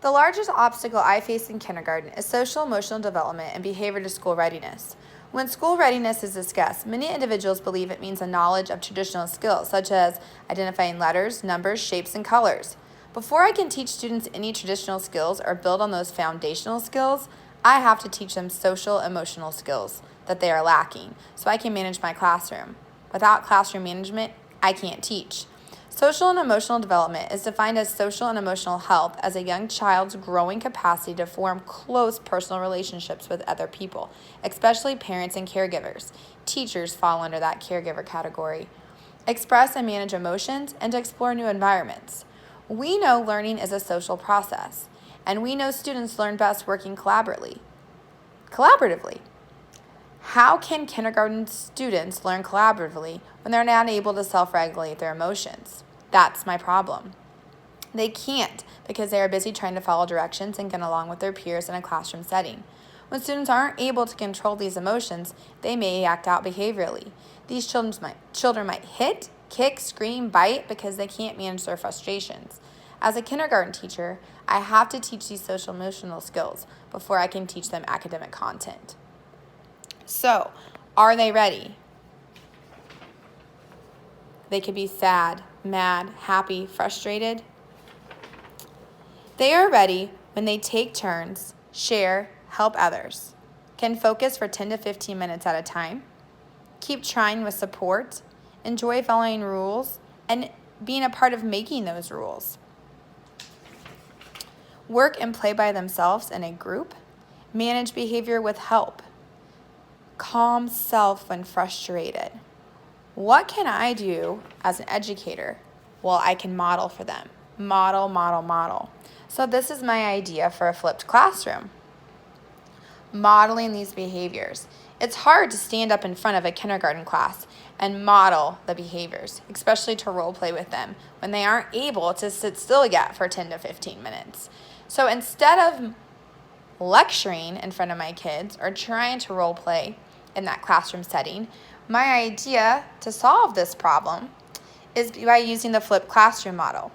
The largest obstacle I face in kindergarten is social emotional development and behavior to school readiness. When school readiness is discussed, many individuals believe it means a knowledge of traditional skills, such as identifying letters, numbers, shapes, and colors. Before I can teach students any traditional skills or build on those foundational skills, I have to teach them social emotional skills that they are lacking so I can manage my classroom. Without classroom management, I can't teach. Social and emotional development is defined as social and emotional health as a young child's growing capacity to form close personal relationships with other people, especially parents and caregivers. Teachers fall under that caregiver category. Express and manage emotions and to explore new environments. We know learning is a social process, and we know students learn best working collaboratively. How can kindergarten students learn collaboratively when they're not able to self-regulate their emotions? That's my problem. They can't because they are busy trying to follow directions and get along with their peers in a classroom setting. When students aren't able to control these emotions, they may act out behaviorally. These children might hit, kick, scream, bite because they can't manage their frustrations. As a kindergarten teacher, I have to teach these social emotional skills before I can teach them academic content. So, are they ready? They could be sad, mad, happy, frustrated. They are ready when they take turns, share, help others, can focus for 10 to 15 minutes at a time, keep trying with support, enjoy following rules, and being a part of making those rules. Work and play by themselves in a group, manage behavior with help, calm self when frustrated. What can I do as an educator? Well, I can model for them. Model. So this is my idea for a flipped classroom. Modeling these behaviors. It's hard to stand up in front of a kindergarten class and model the behaviors, especially to role play with them when they aren't able to sit still yet for 10 to 15 minutes. So instead of lecturing in front of my kids or trying to role play in that classroom setting, my idea to solve this problem is by using the flipped classroom model.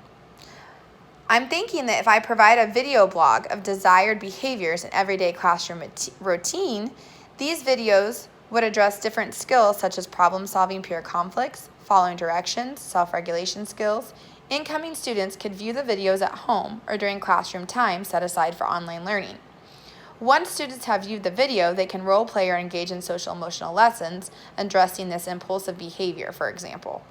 I'm thinking that if I provide a video blog of desired behaviors in everyday classroom routine, these videos would address different skills such as problem-solving peer conflicts, following directions, self-regulation skills. Incoming students could view the videos at home or during classroom time set aside for online learning. Once students have viewed the video, they can role play or engage in social emotional lessons addressing this impulsive behavior, for example.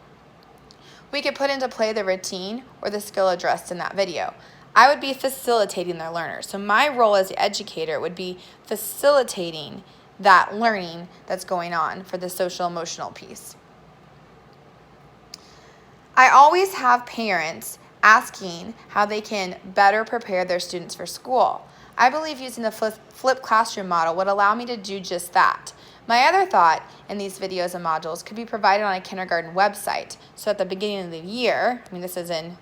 We could put into play the routine or the skill addressed in that video. I would be facilitating their learners. So my role as the educator would be facilitating that learning that's going on for the social emotional piece. I always have parents asking how they can better prepare their students for school. I believe using the flipped classroom model would allow me to do just that. My other thought in these videos and modules could be provided on a kindergarten website. So at the beginning of the year, this is in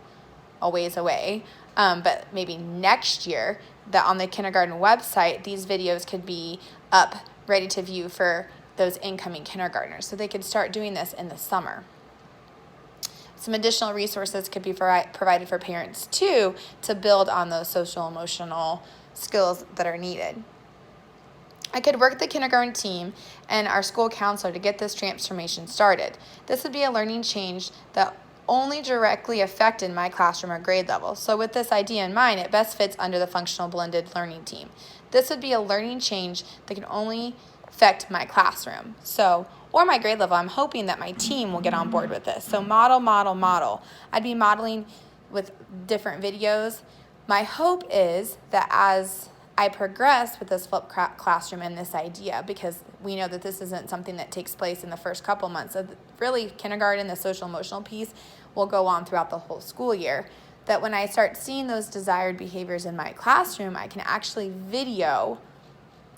a ways away, but maybe next year, that on the kindergarten website, these videos could be up, ready to view for those incoming kindergartners. So they could start doing this in the summer. Some additional resources could be provided for parents too to build on those social emotional skills that are needed. I could work with the kindergarten team and our school counselor to get this transformation started. This would be a learning change that only directly affected my classroom or grade level. So with this idea in mind, it best fits under the functional blended learning team. This would be a learning change that can only affect my classroom. Or my grade level. I'm hoping that my team will get on board with this. So model. I'd be modeling with different videos. My hope is that as I progress with this flipped classroom and this idea, because we know that this isn't something that takes place in the first couple months. So really, kindergarten, the social emotional piece, will go on throughout the whole school year. That when I start seeing those desired behaviors in my classroom, I can actually video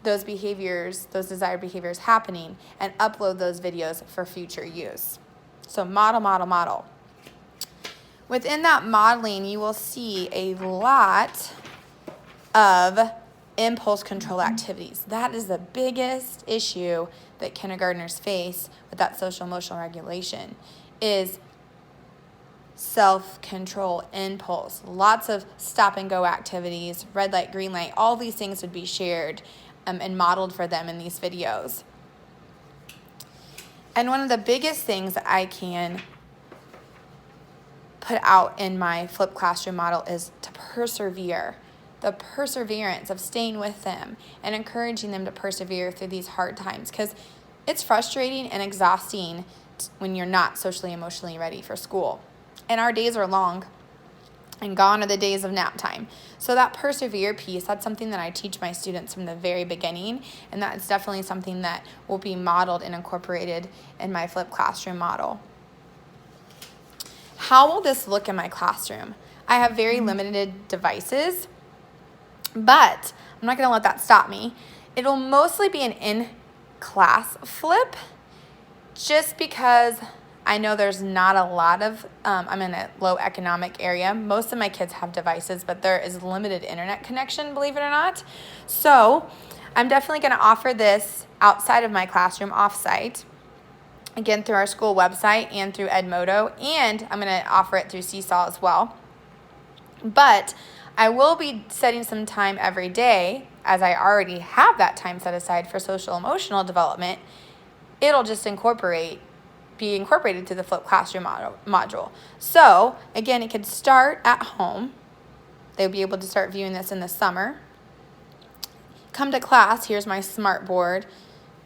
those behaviors, those desired behaviors happening, and upload those videos for future use. So model. Within that modeling, you will see a lot of impulse control activities. That is the biggest issue that kindergartners face with that social emotional regulation, is self-control, impulse, lots of stop and go activities, red light, green light, all these things would be shared and modeled for them in these videos. And one of the biggest things that I can put out in my flipped classroom model is to persevere. The perseverance of staying with them and encouraging them to persevere through these hard times, because it's frustrating and exhausting when you're not socially, emotionally ready for school. And our days are long, and gone are the days of nap time. So that persevere piece, that's something that I teach my students from the very beginning, and that's definitely something that will be modeled and incorporated in my flipped classroom model. How will this look in my classroom? I have very limited devices, but I'm not going to let that stop me. It'll mostly be an in-class flip, just because I know there's not a lot of, I'm in a low economic area. Most of my kids have devices, but there is limited internet connection, believe it or not. So I'm definitely going to offer this outside of my classroom, offsite, again through our school website and through Edmodo, and I'm going to offer it through Seesaw as well. But I will be setting some time every day, as I already have that time set aside for social emotional development. It'll just be incorporated to the flipped classroom module. So again, it could start at home. They'll be able to start viewing this in the summer. Come to class, here's my smart board,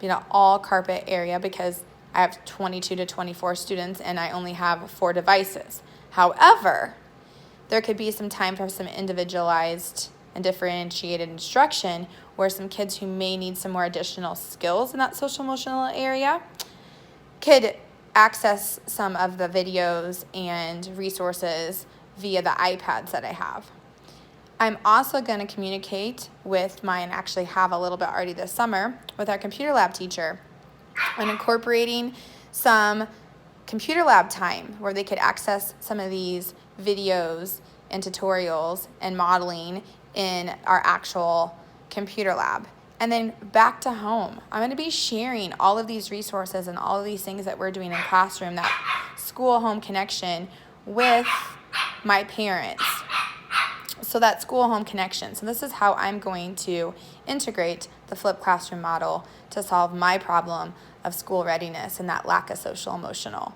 be an all carpet area, because I have 22 to 24 students and I only have 4 devices. However, there could be some time for some individualized and differentiated instruction where some kids who may need some more additional skills in that social emotional area could access some of the videos and resources via the iPads that I have. I'm also going to communicate with and actually have a little bit already this summer, with our computer lab teacher on incorporating some computer lab time where they could access some of these videos and tutorials and modeling in our actual computer lab. And then back to home, I'm going to be sharing all of these resources and all of these things that we're doing in classroom, that school-home connection, with my parents. So that school-home connection. So this is how I'm going to integrate the flipped classroom model to solve my problem of school readiness and that lack of social emotional.